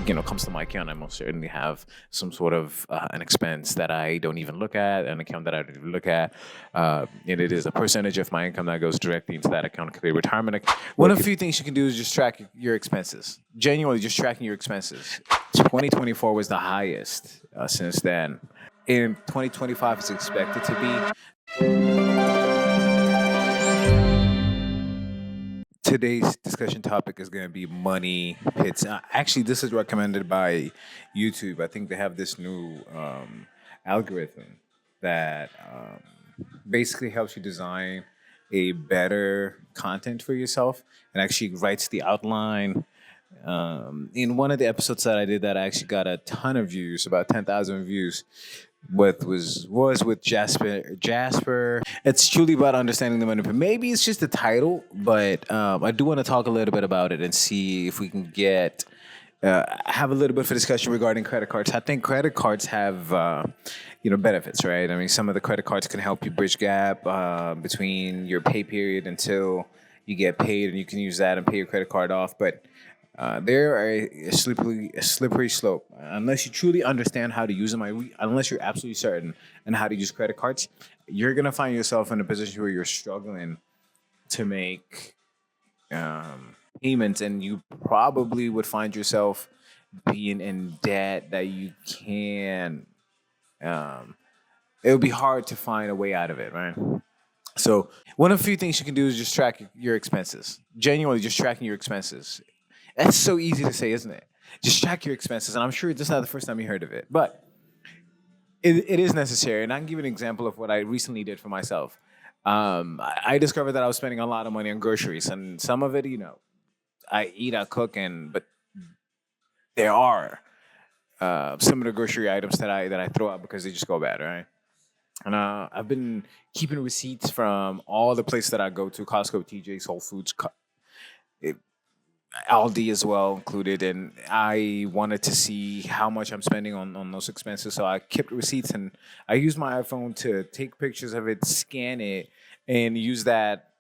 comes to my account, I most certainly have some sort of an expense that I don't even look at, an account that I don't even look at, and it is a percentage of my income that goes directly into that account. It could be retirement. One of the few things you can do is just track your expenses. Genuinely, just tracking your expenses. 2024 was the highest since then. In 2025 is expected to be. Today's discussion topic is going to be money pits. Actually, this is recommended by YouTube. I think they have this new algorithm that basically helps you design a better content for yourself and actually writes the outline. In one of the episodes that I did that I actually got a ton of views, about 10,000 views. What was with Jasper. It's truly about understanding the money. Maybe it's just the title, but I do want to talk a little bit about it and see if we can get have a little bit of a discussion regarding credit cards. I think credit cards have benefits, right? I mean, some of the credit cards can help you bridge gap between your pay period until you get paid, and you can use that and pay your credit card off. But they're a slippery slope. Unless you truly understand how to use them, unless you're absolutely certain on how to use credit cards, you're gonna find yourself in a position where you're struggling to make payments, and you probably would find yourself being in debt that you can. It would be hard to find a way out of it, right? So one of the few things you can do is just track your expenses. Genuinely, just tracking your expenses. That's so easy to say, isn't it? Just track your expenses. And I'm sure this is not the first time you heard of it, but it is necessary. And I can give you an example of what I recently did for myself. I discovered that I was spending a lot of money on groceries, and some of it, I eat, I cook, but there are some of the grocery items that I throw out because they just go bad, right? And I've been keeping receipts from all the places that I go to: Costco, TJ's, Whole Foods, Aldi as well included, and I wanted to see how much I'm spending on those expenses. So I kept receipts, and I used my iPhone to take pictures of it, scan it, and use that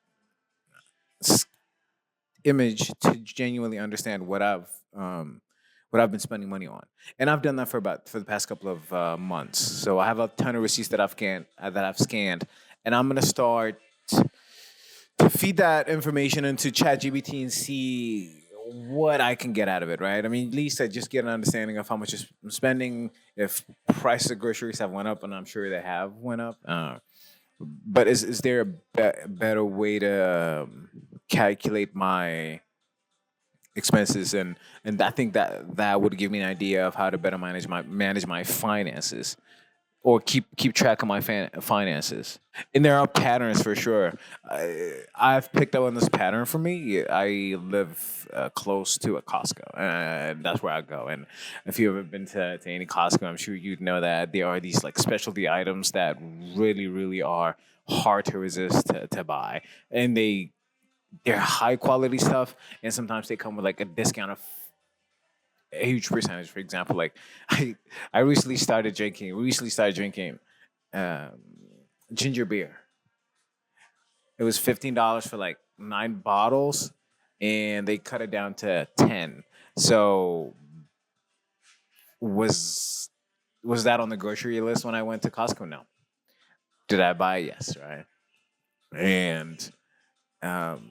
image to genuinely understand what I've been spending money on. And I've done that for the past couple of months. So I have a ton of receipts that I've scanned, and I'm gonna start to feed that information into ChatGPT and see what I can get out of it, right? I mean, at least I just get an understanding of how much I'm spending, if prices of groceries have went up, and I'm sure they have went up. But is there a better way to calculate my expenses, and I think that would give me an idea of how to better manage my finances, or keep track of my finances. And there are patterns for sure. I've picked up on this pattern for me. I live close to a Costco, and that's where I go. And if you've ever been to any Costco, I'm sure you'd know that there are these like specialty items that really, really are hard to resist to buy, and they're high quality stuff, and sometimes they come with like a discount of a huge percentage. For example, like I recently started drinking um, ginger beer. It was $15 for like 9 bottles, and they cut it down to 10. So was that on the grocery list when I went to Costco? No. Did I buy? Yes, right. And um,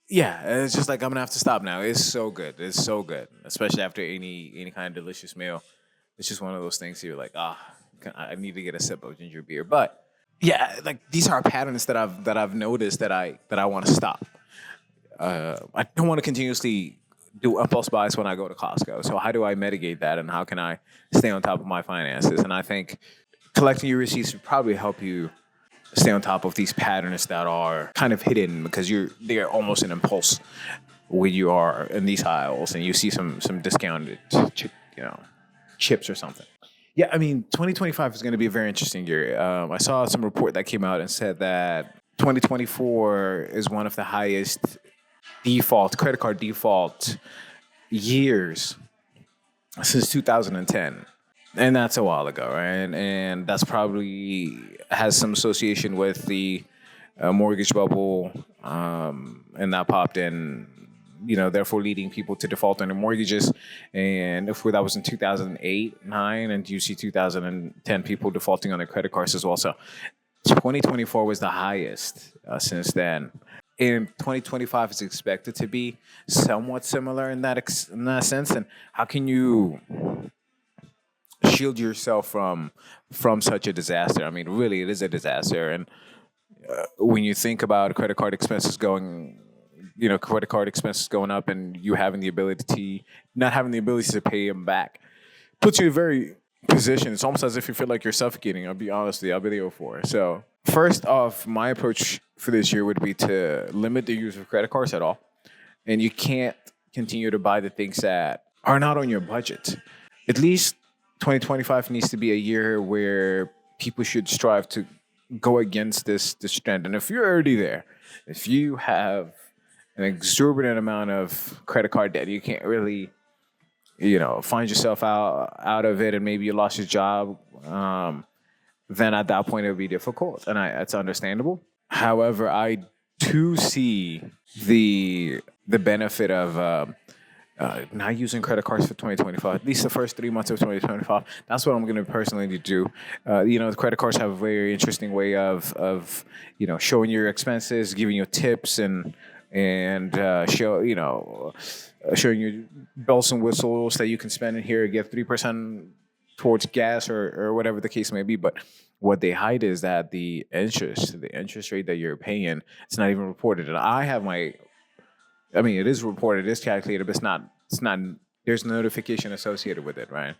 yeah, it's just like I'm gonna have to stop now. It's so good. It's so good, especially after any kind of delicious meal. It's just one of those things you're like, I need to get a sip of ginger beer. But yeah, like these are patterns that I've noticed that I want to stop. I don't want to continuously do impulse buys when I go to Costco. So how do I mitigate that, and how can I stay on top of my finances? And I think collecting your receipts would probably help you stay on top of these patterns that are kind of hidden, because they're almost an impulse when you are in these aisles and you see some discounted chips or something. Yeah, I mean, 2025 is going to be a very interesting year. I saw some report that came out and said that 2024 is one of the highest credit card default years since 2010. And that's a while ago, right? And that's probably has some association with the mortgage bubble, and that popped in therefore leading people to default on their mortgages. And if that was in 2008, 9, and you see 2010 people defaulting on their credit cards as well. So 2024 was the highest since then. In 2025 is expected to be somewhat similar in that sense. And how can you shield yourself from such a disaster? I mean, really, it is a disaster. And when you think about credit card expenses going up, and you having the ability to not having the ability to pay them back, puts you in a very position. It's almost as if you feel like you're suffocating. I'll be honest with you. I'll be there for it. So first off, my approach for this year would be to limit the use of credit cards at all. And you can't continue to buy the things that are not on your budget. At least 2025 needs to be a year where people should strive to go against this trend. And if you're already there, if you have an exorbitant amount of credit card debt, you can't really, find yourself out of it, and maybe you lost your job, then at that point it would be difficult, and that's understandable. However, I do see the benefit of not using credit cards for 2025, at least the first 3 months of 2025. That's what I'm going to personally do. The credit cards have a very interesting way of showing your expenses, giving you tips, and showing you bells and whistles that you can spend in here, get 3% towards gas or whatever the case may be. But what they hide is that the interest rate that you're paying, it's not even reported. And it is reported, it is calculated, but it's not, there's notification associated with it, right?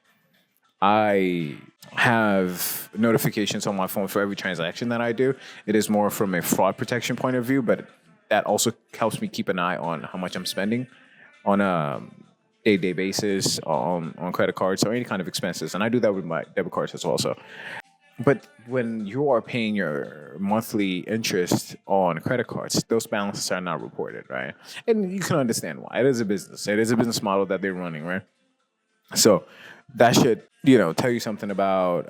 I have notifications on my phone for every transaction that I do. It is more from a fraud protection point of view, but that also helps me keep an eye on how much I'm spending on a day-to-day basis on credit cards or any kind of expenses. And I do that with my debit cards as well. But when you are paying your monthly interest on credit cards, those balances are not reported, right? And you can understand why. It is a business. It is a business model that they're running, right? So that should, tell you something about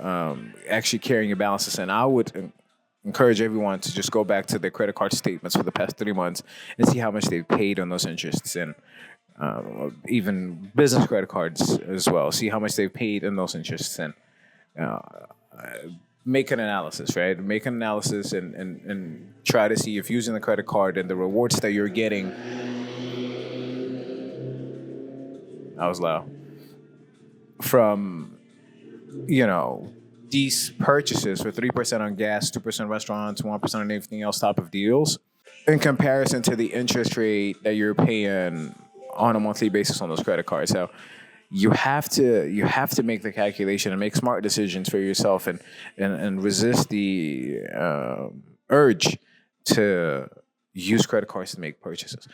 actually carrying your balances. And I would encourage everyone to just go back to their credit card statements for the past 3 months and see how much they've paid on those interests, and even business credit cards as well. See how much they've paid in those interests, and make an analysis, right? Make an analysis and try to see if using the credit card and the rewards that you're getting. That was loud. From, these purchases for 3% on gas, 2% restaurants, 1% on everything else type of deals, in comparison to the interest rate that you're paying on a monthly basis on those credit cards. So you have to make the calculation and make smart decisions for yourself, and resist the urge to use credit cards to make purchases.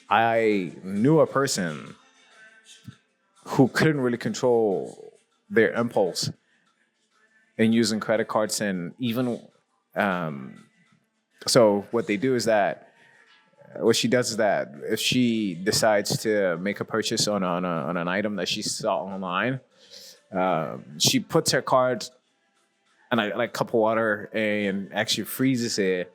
I knew a person who couldn't really control their impulse in using credit cards, and even so what they do is that what she does is that if she decides to make a purchase on an item that she saw online, she puts her card in a cup of water and actually freezes it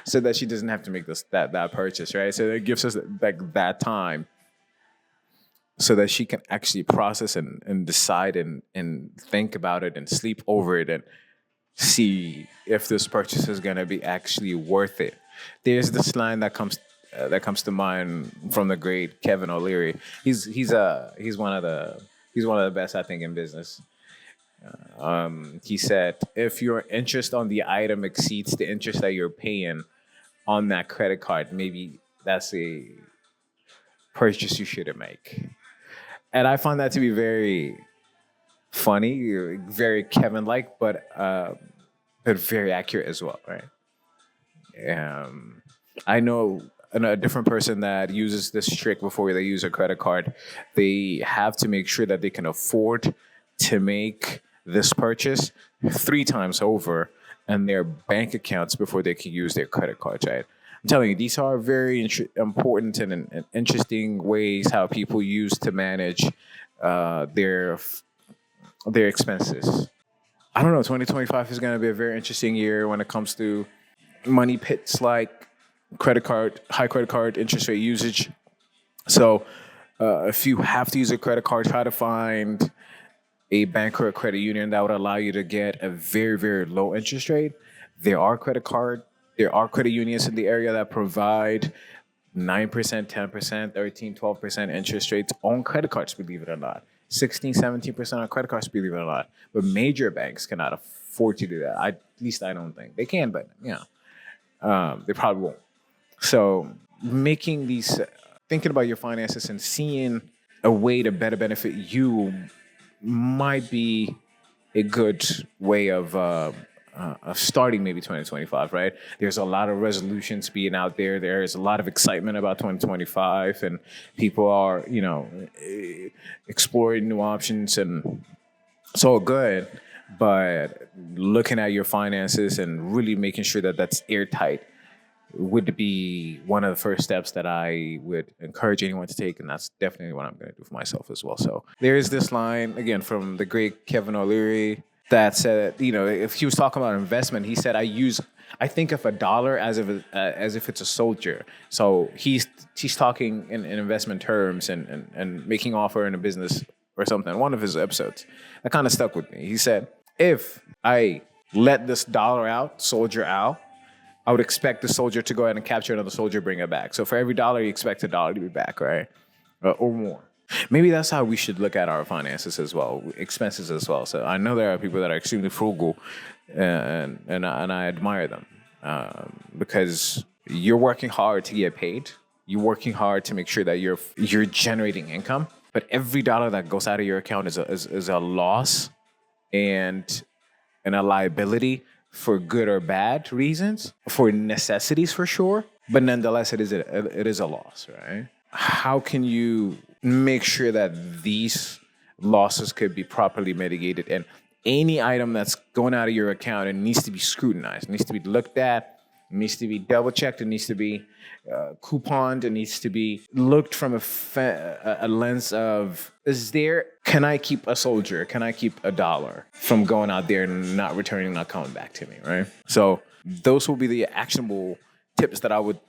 so that she doesn't have to make that purchase, right? So it gives us that time so that she can actually process and decide and think about it and sleep over it and see if this purchase is going to be actually worth it. There's this line that comes to mind from the great Kevin O'Leary. He's one of the best, I think, in business. He said, if your interest on the item exceeds the interest that you're paying on that credit card, maybe that's a purchase you shouldn't make. And I find that to be very funny, very Kevin-like, but very accurate as well, right? I know a different person that uses this trick before they use a credit card. They have to make sure that they can afford to make this purchase 3 times over in their bank accounts before they can use their credit cards, right? I'm telling you, these are very important and interesting ways how people use to manage their expenses. I don't know. 2025 is going to be a very interesting year when it comes to money pits like high credit card interest rate usage. So if you have to use a credit card, try to find a bank or a credit union that would allow you to get a very, very low interest rate. There are there are credit unions in the area that provide 9%, 10%, 13, 12% interest rates on credit cards, believe it or not. 16, 17% on credit cards, believe it or not. But major banks cannot afford to do that. At least I don't think. They can, but they probably won't. So making these, thinking about your finances and seeing a way to better benefit you might be a good way of starting maybe 2025, right? There's a lot of resolutions being out there. There's a lot of excitement about 2025, and people are, exploring new options, and it's all good. But looking at your finances and really making sure that that's airtight would be one of the first steps that I would encourage anyone to take, and that's definitely what I'm going to do for myself as well. So there is this line again from the great Kevin O'Leary that said, if he was talking about investment, he said, I think of a dollar as if it's a soldier. So he's talking in investment terms and making offer in a business or something. One of his episodes that kind of stuck with me. He said, if I let this soldier out, I would expect the soldier to go ahead and capture another soldier, bring it back. So for every dollar, you expect $1 to be back, right? Or more. Maybe that's how we should look at our finances as well, expenses as well. So I know there are people that are extremely frugal, and I admire them because you're working hard to get paid. You're working hard to make sure that you're generating income. But every dollar that goes out of your account is a loss and a liability for good or bad reasons, for necessities for sure. But nonetheless, it is a loss, right? How can you make sure that these losses could be properly mitigated? And any item that's going out of your account, it needs to be scrutinized, it needs to be looked at, it needs to be double checked, it needs to be couponed, it needs to be looked from a lens of, can I keep a soldier? Can I keep $1 from going out there and not returning, not coming back to me, right? So those will be the actionable tips that I would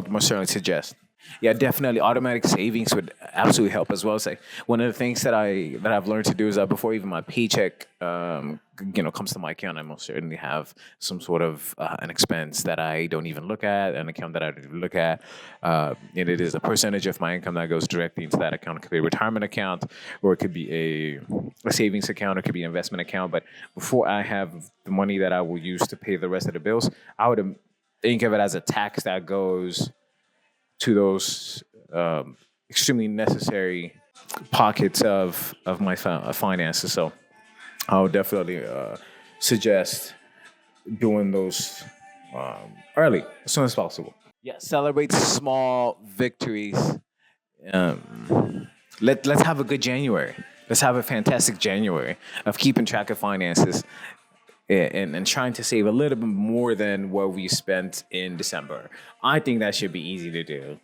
most certainly suggest. Yeah, definitely. Automatic savings would absolutely help as well. It's like one of the things that I've learned to do is that before even my paycheck, comes to my account, I most certainly have some sort of an expense that I don't even look at, an account that I don't look at, and it is a percentage of my income that goes directly into that account. It could be a retirement account, or it could be a savings account, or it could be an investment account. But before I have the money that I will use to pay the rest of the bills, I would think of it as a tax that goes to those extremely necessary pockets of my finances. So I would definitely suggest doing those early, as soon as possible. Yeah, celebrate small victories. Let's have a good January. Let's have a fantastic January of keeping track of finances and trying to save a little bit more than what we spent in December. I think that should be easy to do.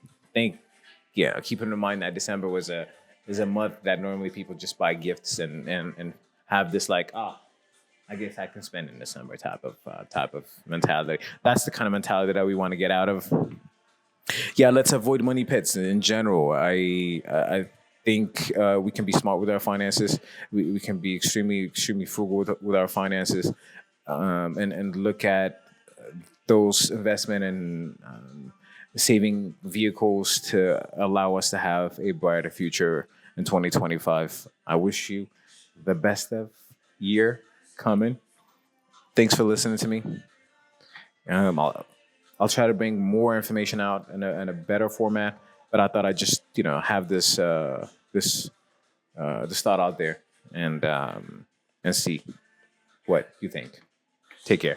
Keeping in mind that December is a month that normally people just buy gifts and have this I guess I can spend in December type of mentality. That's the kind of mentality that we want to get out of. Yeah, let's avoid money pits in general. I think we can be smart with our finances. We can be extremely, extremely frugal with our finances, and look at those investment and saving vehicles to allow us to have a brighter future in 2025. I wish you the best of year coming. Thanks for listening to me. I'll try to bring more information out in a better format, but I thought I'd just have this thought out there and see what you think. Take care.